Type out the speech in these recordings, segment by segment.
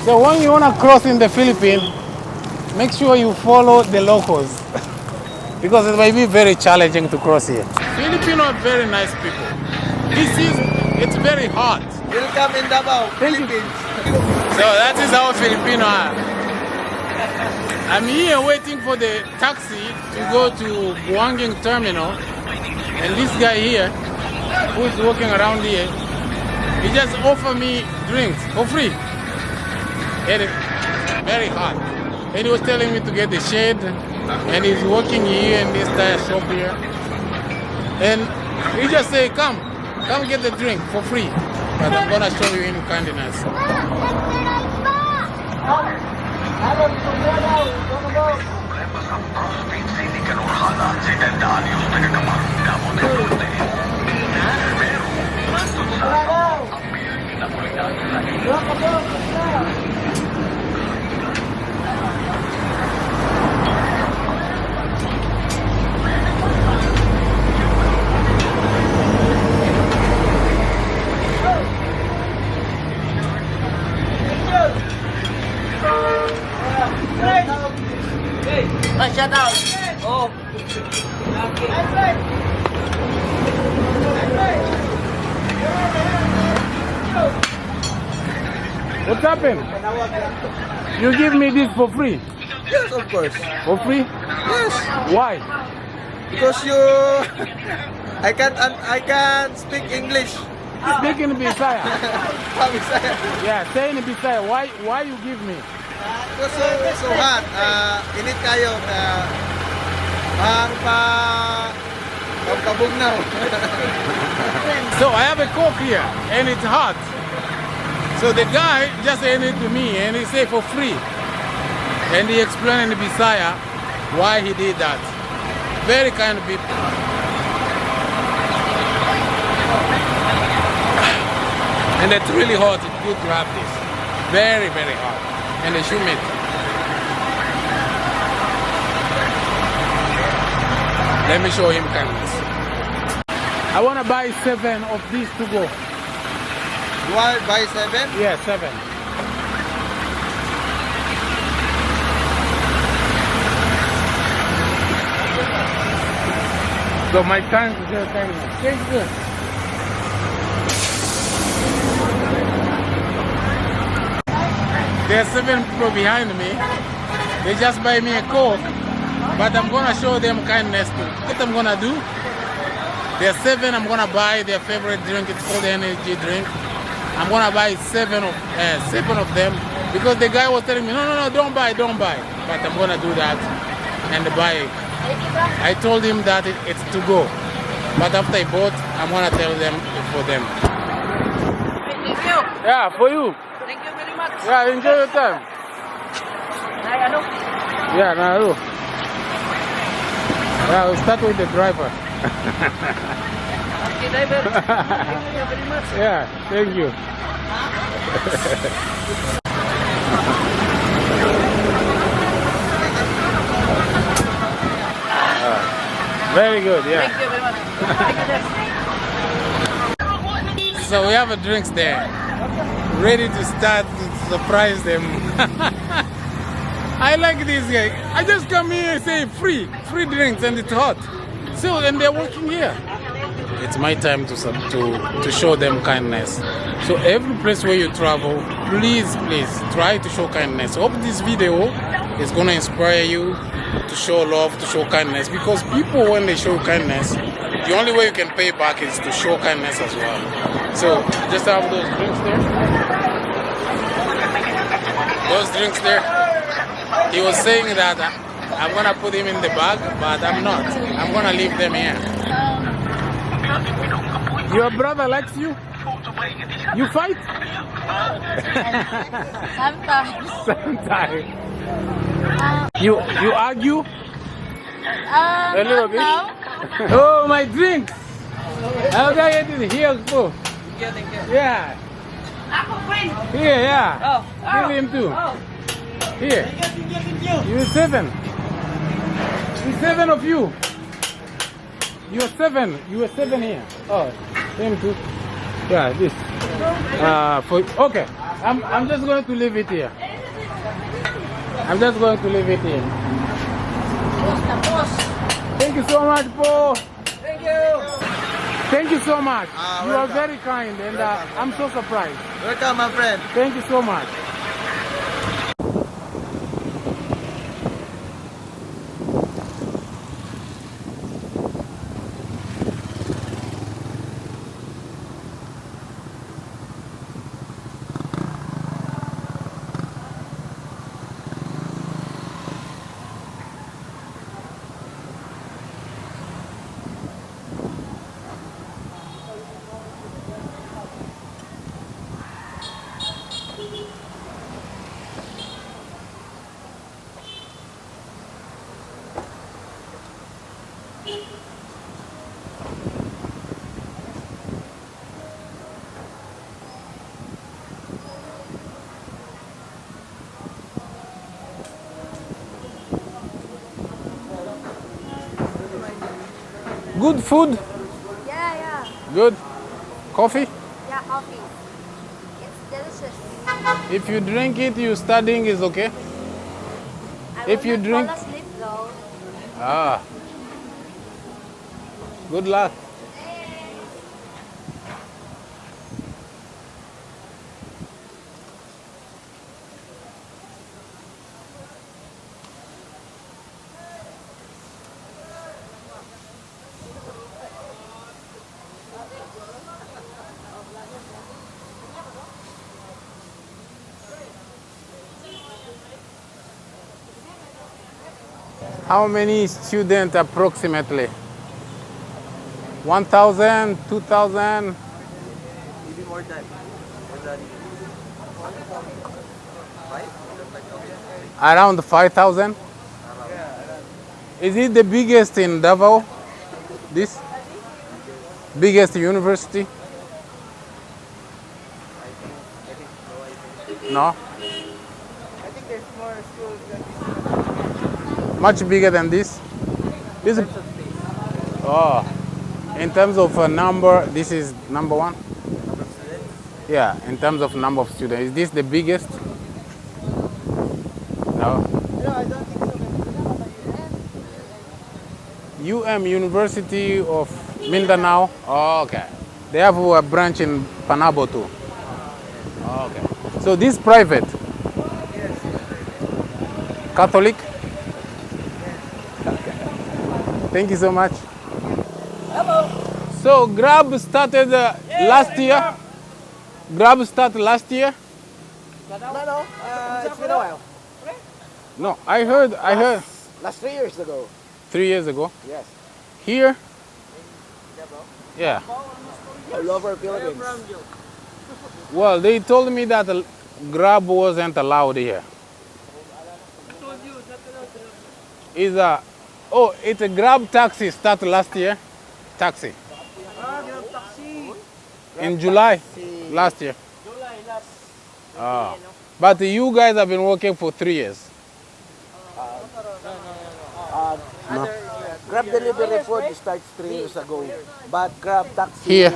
So when you want to cross in the Philippines, make sure you follow the locals because it might be very challenging to cross here. Filipino are very nice people. It's very hot. Welcome in Davao, Philippines. So that is how Filipino are. I'm here waiting for the taxi to go to Buanging Terminal, and this guy here, who is walking around here, he just offered me drinks for free. And it's very hot. And he was telling me to get the shade, and he's working here in this tire shop here. And he just say, come get the drink for free. But I'm gonna show you in kindness. Shut out. Oh. What's happened? You give me this for free? Yes, of course. For free? Yes. Why? Because you, I can't speak English. Speak in Bisaya. Bisaya. Yeah, say in Bisaya. Why you give me? Because so hot. Init kayo. Pagpabugnaw. So I have a Coke here, and it's hot. So the guy just handed it to me, and he said for free. And he explained in Bisaya why he did that. Very kind of people. And it's really hot. It's good to have this. Very, very hot. And it's humid. Let me show him kindness. I want to buy 7 of these to go. You want to buy 7? Yeah, 7. So my time is your kindness. Thank you. There are 7 people behind me. They just buy me a Coke, but I'm gonna show them kindness too. What I'm gonna do? There are 7. I'm gonna buy their favorite drink. It's called the energy drink. I'm gonna buy 7 of them because the guy was telling me, no, don't buy. But I'm gonna do that and buy. I told him that it's to go, but after I bought, I'm gonna tell them for them. Thank you. Yeah, for you. Thank you very much. Yeah, enjoy your time. Ay, ano? Yeah, now. Yeah, we'll start with the driver. Okay, driver. Thank you very much. Yeah, thank you. Very good, yeah. Thank you very much. Thank you, sir. So we have a drinks there, ready to start to surprise them. I like this guy. I just come here and say free drinks, and it's hot. So and they're working here. It's my time to show them kindness. So every place where you travel, please try to show kindness. Hope this video is gonna inspire you to show love, to show kindness, because people, when they show kindness, the only way you can pay back is to show kindness as well. So just have those drinks there. Those drinks there. He was saying that I'm gonna put him in the bag, but I'm not. I'm gonna leave them here. Your brother likes you? You fight? Sometimes. Sometimes. You argue? A little bit? No. Oh, my drinks! I'll get it here. Go. Yeah. Here, yeah. Give him two. Here. You 7. You 7 of you. You are 7. You are 7 here. Oh, him too. Yeah, this. For okay. I'm just going to leave it here. I'm just going to leave it here. Thank you so much, Paul. Thank you. Thank you so much. You are welcome. very kind, and I'm so surprised. Welcome, my friend. Thank you so much. Good food? Yeah. Good. Coffee? Yeah, coffee. It's delicious. If you drink it, you studying is okay? I If will you not drink- fall asleep though. Ah. Good luck. How many students approximately? 1,000, 2,000? Maybe more than 5? Around 5,000? Is it the biggest in Davao? This? Biggest university? No? I think there's more schools than Much bigger than this? This is, oh, in terms of number, this is number one? Yeah, in terms of number of students. Is this the biggest? No. No, I don't think so. University of Mindanao. Oh, okay. They have a branch in Panabo too. Oh, okay. So this private? Catholic? Okay. Thank you so much. Hello. So Grab started last year? Grab started last year? No. It's been a while. No, I heard Last 3 years ago. 3 years ago. Yes. Here? Yeah. All over Philippines. Well, they told me that Grab wasn't allowed here. Is a it's a Grab taxi start last year. Taxi Grab taxi. in July last year. July last. Ah. But you guys have been working for 3 years. Grab delivery food starts 3 years ago, but Grab taxi Here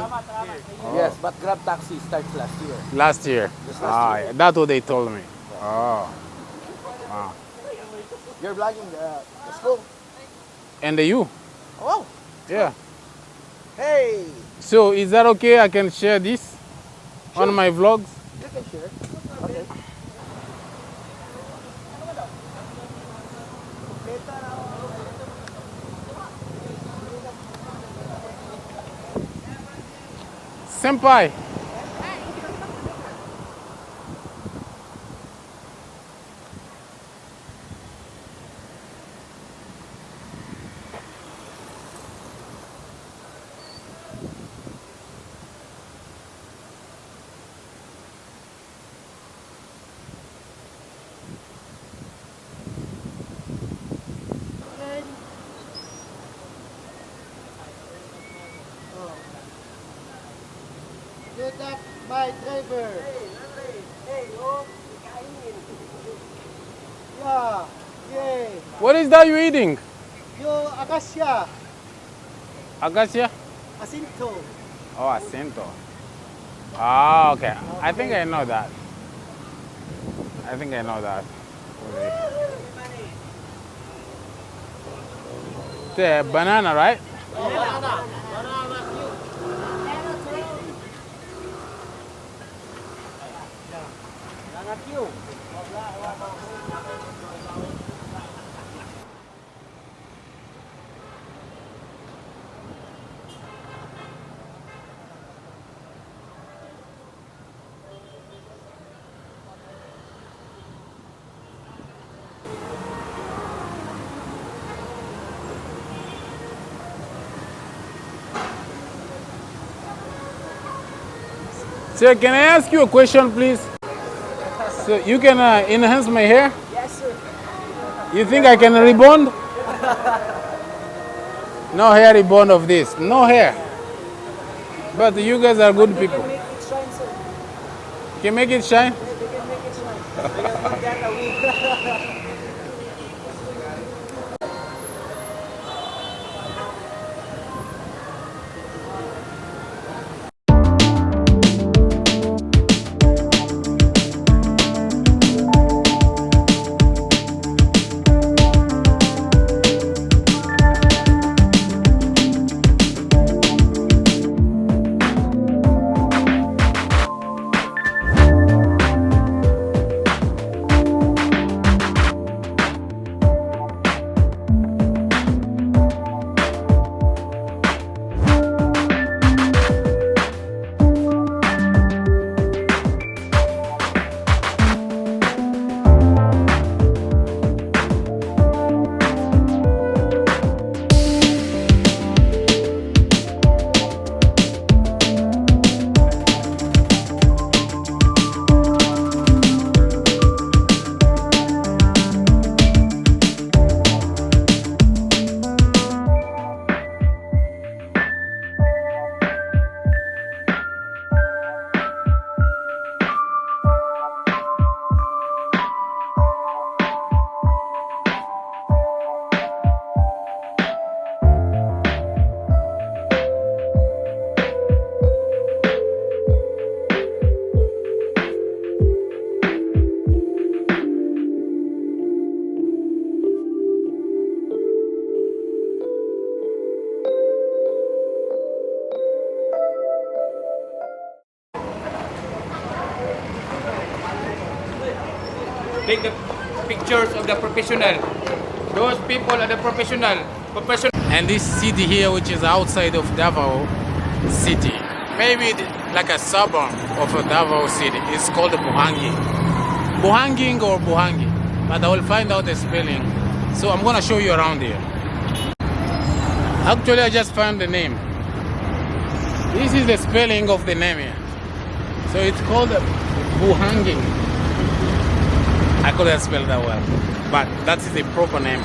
yes, but Grab taxi starts last year. last year. Ah, yeah, that's what they told me. Oh. You're vlogging the school. And you? Oh, Yeah. hey, So is that okay? I can share this on my vlogs. you can share. Okay. Senpai. Get up, my driver. Yeah, yay. What is that you eating? Yo, acacia, Acacia? asinto. Oh, acento. Ah, okay. I think I know that. I think I know that. It's a banana, right? Sir, can I ask you a question, please? So you can enhance my hair? Yes, sir. You think I can rebond? No hair rebond of this. No hair. But you guys are good We can people. make it shine, sir. Can make it shine? We can make it shine. We can make that a wig. Take the pictures of the professional. Those people are the professional. And this city here, which is outside of Davao City, maybe like a suburb of a Davao City, is called Buhangi. Buhanging or Buhangi. But I will find out the spelling. So I'm going to show you around here. Actually, I just found the name. This is the spelling of the name here. So it's called Buhanging. I couldn't spell that well, but that is the proper name.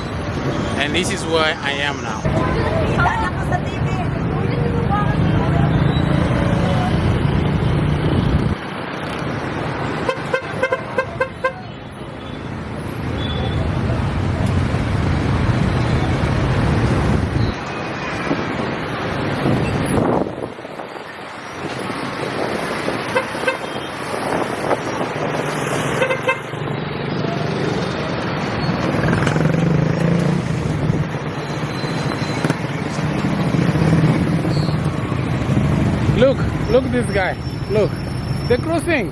And this is where I am now. Look this guy. Look. They're crossing.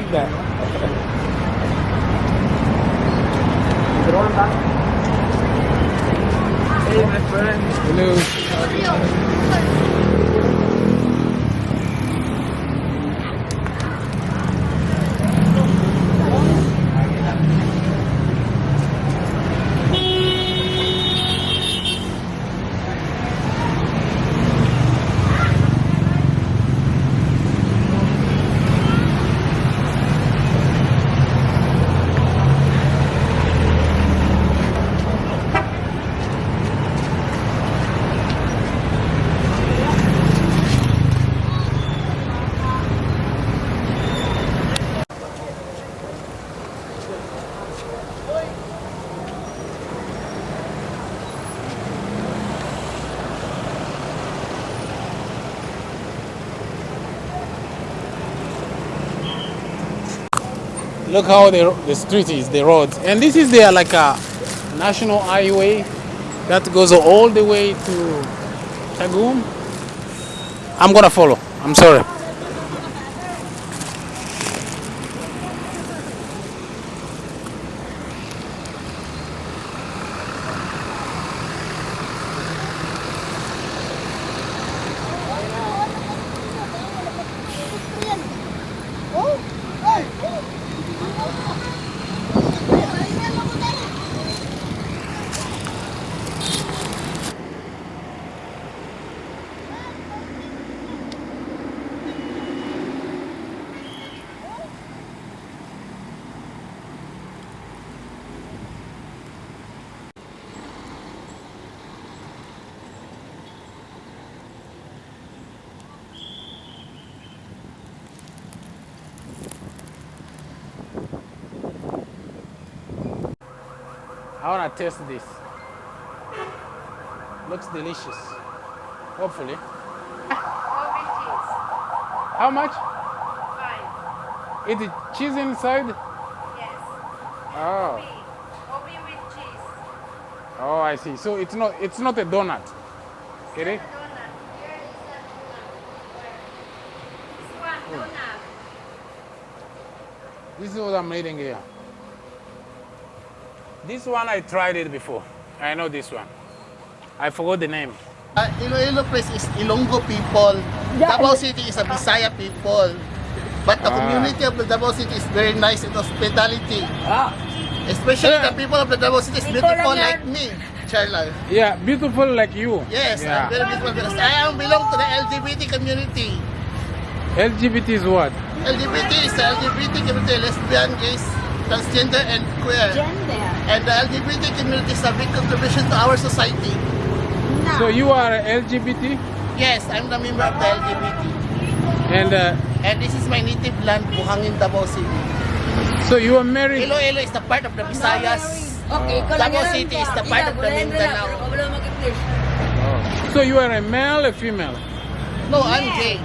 like that. Hey, my friend. Hello. Look how the street is, the roads. And this is there like a national highway that goes all the way to Tagum. I'm gonna follow. I'm sorry. I wanna taste this. Looks delicious. Hopefully. Kobe cheese. How much? 5. Is it cheese inside? Yes. Oh. Kobe with cheese. Oh, I see. So it's not a donut. It is? Donut. Here is a donut. This one, donut. This is what I'm reading here. This one I tried it before. I know this one. I forgot the name. Iloilo place is Ilonggo people. Davao City is a Bisaya people. But the community of the Davao City is very nice in hospitality. Especially the people of the Davao City is beautiful like me, Charla. Yeah, beautiful like you. Yes, Yeah. I'm very beautiful because I belong to the LGBT community. LGBT is what? LGBT is the LGBT community, lesbian, gays, transgender, and queer. And the LGBT community is a big contribution to our society. So you are LGBT? Yes, I'm the member of the LGBT. And this is my native land, Buhangin, Davao City. so you are married? Iloilo is the part of the Visayas. Davao City is the part of the Mindanao. So you are a male or female? No, I'm gay.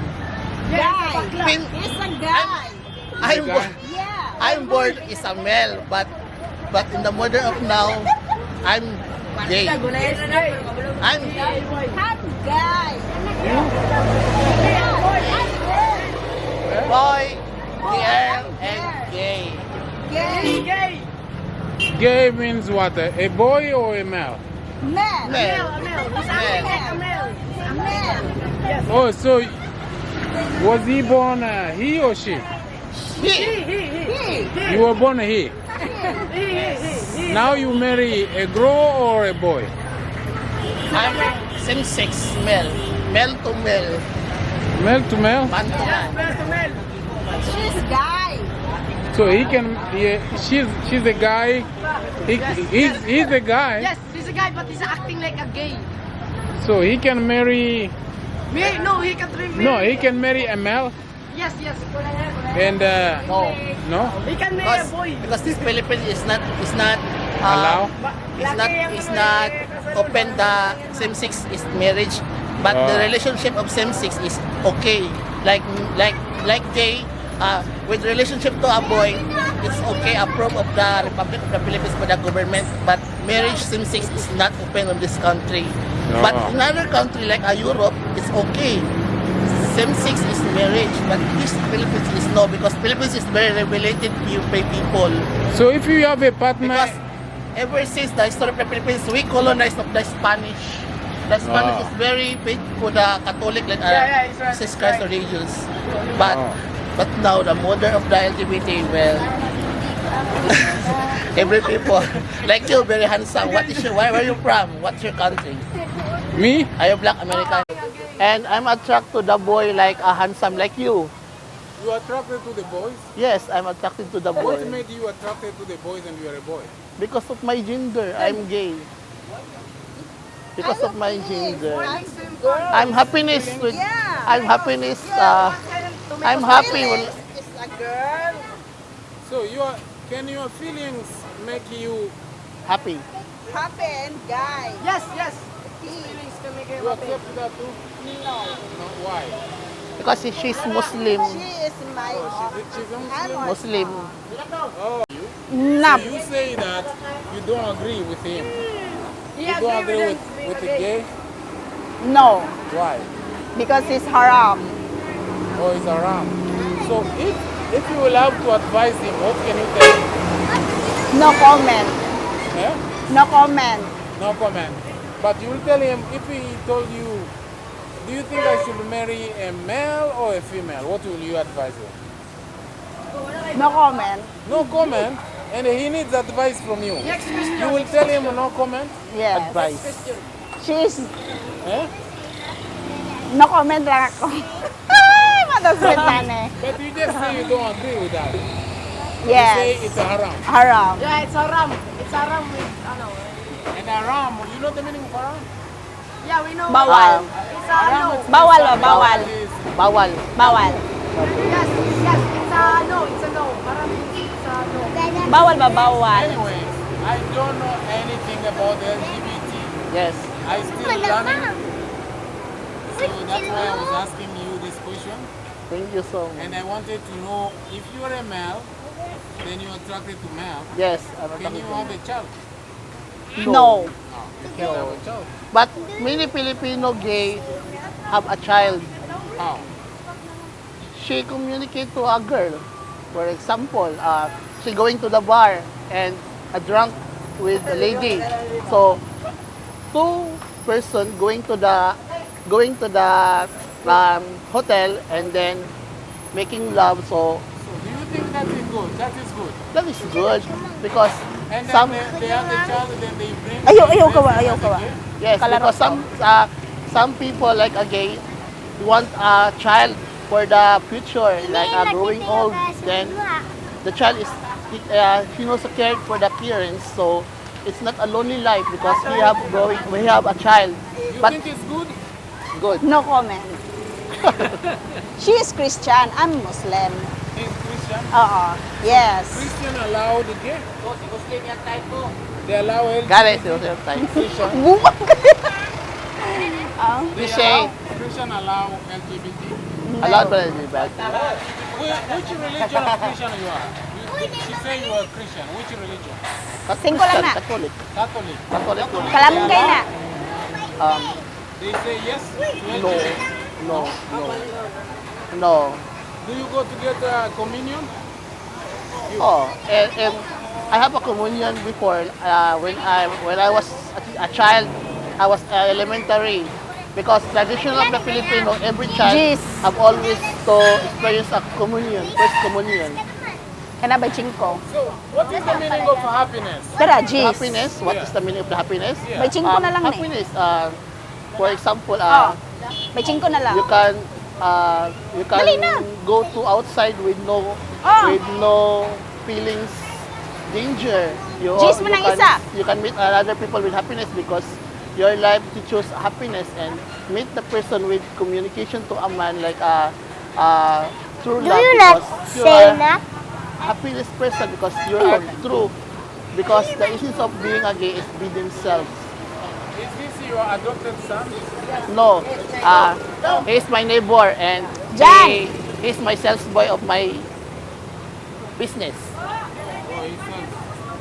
Pin- He's a guy. I'm Guy. born. Yeah. I'm born is a male, but in the modern of now, I'm gay. I'm Hot guy. boy, girl, and gay. Gay. Gay means what? A boy or a male? Man. Male. Man. Oh, so was he born he or she? He. You were born he. Now you marry a girl or a boy? I'm same-sex male. Male to male. Male to male? Man to man. She's guy. So he can. She's a guy. He's a guy. Yes, he's a guy, but he's acting like a gay. So he can marry. No, he can marry. No, he can marry a male. Yes. And No. no. He can marry a boy. Because this Philippines is not Allow? is not open the same-sex is marriage, but the relationship of same-sex is okay. Like gay, with relationship to a boy, it's okay, approved of the Republic of the Philippines by the government, but marriage same-sex is not open in this country. No. But in other country like Europe, it's okay. same-sex is marriage, but this Philippines is no, because Philippines is very regulated by people. So if you have a partner, Because ever since the history of the Philippines, we colonized of the Spanish. The Spanish Ah. is very big for the Catholic, like it's right, Jesus it's Christ right. religions. But Ah. but now the mother of the LGBT, well, every people like you, very handsome. What is your? Where are you from? What's your country? me, Are you black American? And I'm attracted to the boy like a handsome like you. you are attracted to the boys. Yes, I'm attracted to the boy What made you attracted to the boys and you are a boy? because of my gender. I'm gay. Because of my gender. I'm happiness with. Yeah. I'm happiness. I'm happy when. It's a girl. So can your feelings make you Happy. Happy and guy. Yes, yes. you accept that too? No. No, why? Because she's Muslim. She is my She's a Muslim. Muslim. Oh, Nap. so you say that you don't agree with him. He You don't agree with with the gay? No. Why? Because it's haram. Oh, it's haram. So if you will have to advise him, what can you tell him? No comment. Eh? No comment. No comment. But you will tell him if he told you, do you think I should marry a male or a female? What will you advise him? No comment. No comment, and he needs advice from you. Next question. You will tell him no comment? Yes. Advice. She's Eh? no comment lang ako. Ay, madaswetan eh. But you just say you don't agree with that. You say Yes. it's a haram. Haram. Yeah, it's haram. It's haram with, And haram, you know the meaning of haram? yeah, we know. Bawal. It's a no. Bawal ba? Bawal. Is Bawal. Bawal. Yes, yes. It's a no. It's a no. Haram means it's a no. Bawal ba? Bawal. Anyways, I don't know anything about LGBT. Yes. I still learning. So that's why I was asking you this question. Thank you so much. And I wanted to know if you are a male, then you're attracted to male. Yes. I'm Can you have a child? No. You can have a child. But many Filipino gay have a child. How? She communicate to a girl. For example, she going to the bar and a drunk with a lady. So two person going to the hotel and then making love. So So do you think that is good? That is good. that is good because And then some they have the child and then they bring. Ayaw ka ba? Ayaw ka ba? yes Kalaro because some people like a gay want a child for the future like growing old. Then the child is he knows care for the parents, so it's not a lonely life because we have a child. You But think it's good? good. No comment. She is Christian. I'm Muslim. Is Christian? Oo. Yes. Christian allow the gay? They allow LGBT? Got it. Time. Christian. Bumag They say- allow, Christian allow LGBT? A lot of bad. Which religion of Christian you are? She say you are Christian. Which religion? Singko lang na. Catholic. Catholic. Catholic. Kalamgay na. They say yes to No. LGBT. No. No. Do you go to get communion? Oh, and I have a communion before when I was a child. I was elementary because tradition of the Filipino, every child Jeez. have always to experience a communion, first communion. Kana ba chinko? So, what is the meaning of happiness? Tara, jeez. Happiness. What is the meaning of the happiness? Yeah. May chinko na lang eh. Happiness. For example, May chinko na lang. you can Dali na. go to outside with no feelings danger. Jeez mo ng isa. You can meet other people with happiness because your life to choose happiness and meet the person with communication to a man like true love because you are happiness person because you are true because the essence of being a gay is be themselves. Is this your adopted son? No, he's my neighbor and Jan! he's my sales boy of my business. Oh, his son.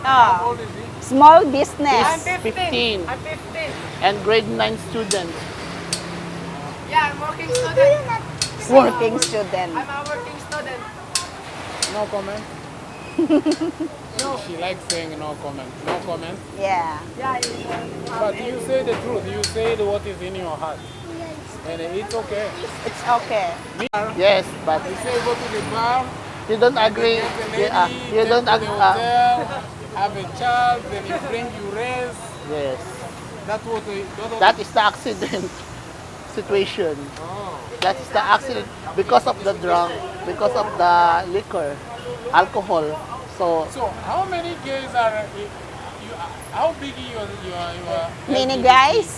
Ah, How old is he? small business. He's 15 I'm 15. and grade 9 student. Yeah, I'm working student. Working student. I'm a working student. No comment. She likes saying no comment. No comment. Yeah. Yeah, But you say the truth. You say what is in your heart. And it's okay. It's okay. Yes, but You say go to the bar. you don't agree. Get the lady, You don't take to the agree. hotel, have a child, then you bring you rest. Yes, That's what that is the accident situation. Oh. That is the accident because of the drunk, because of the liquor, alcohol. So So how many gays are how big your Many LGBT? guys?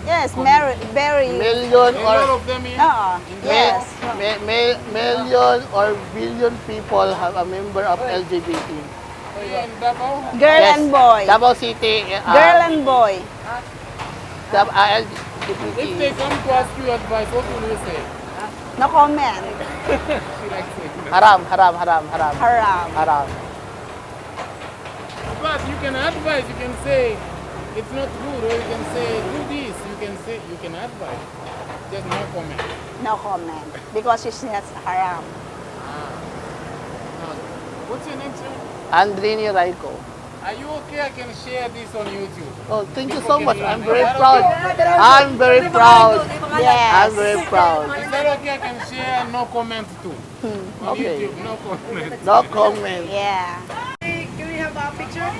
Yes, very. million A lot or of them in Yes. million or billion people have a member of LGBT. in Davao. Girl Yes, and boy. Davao City. Girl and boy. LGBT. If they come to ask you advice, what will you say? No comment. She likes saying that. Haram. Haram. Haram. But you can advise, you can say it's not good, or you can say do this, you can advise. Just no comment. No comment. Because it's not haram. What's your name, sir? Andrini Raiko. Are you okay? I can share this on YouTube. Oh, thank you so much. I'm very proud. I'm very proud. Yes. I'm very proud. Is that okay? I can share no comment too. On Okay. YouTube, no comment. No comment. Yeah. Can we have a picture?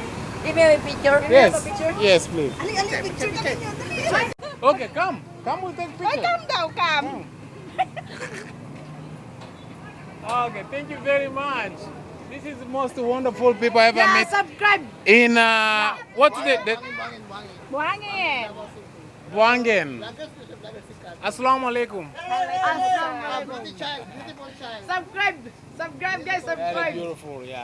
Give me a picture. Yes. Yes, please. Picture, Okay, come. Come, we'll take picture. Come daw, come. Okay, thank you very much. This is the most wonderful people I ever Yeah, met. subscribe. In what's the Buhangin. Buangen. Assalamu alaikum. Subscribe. Subscribe, guys. Very Subscribe. beautiful, yeah.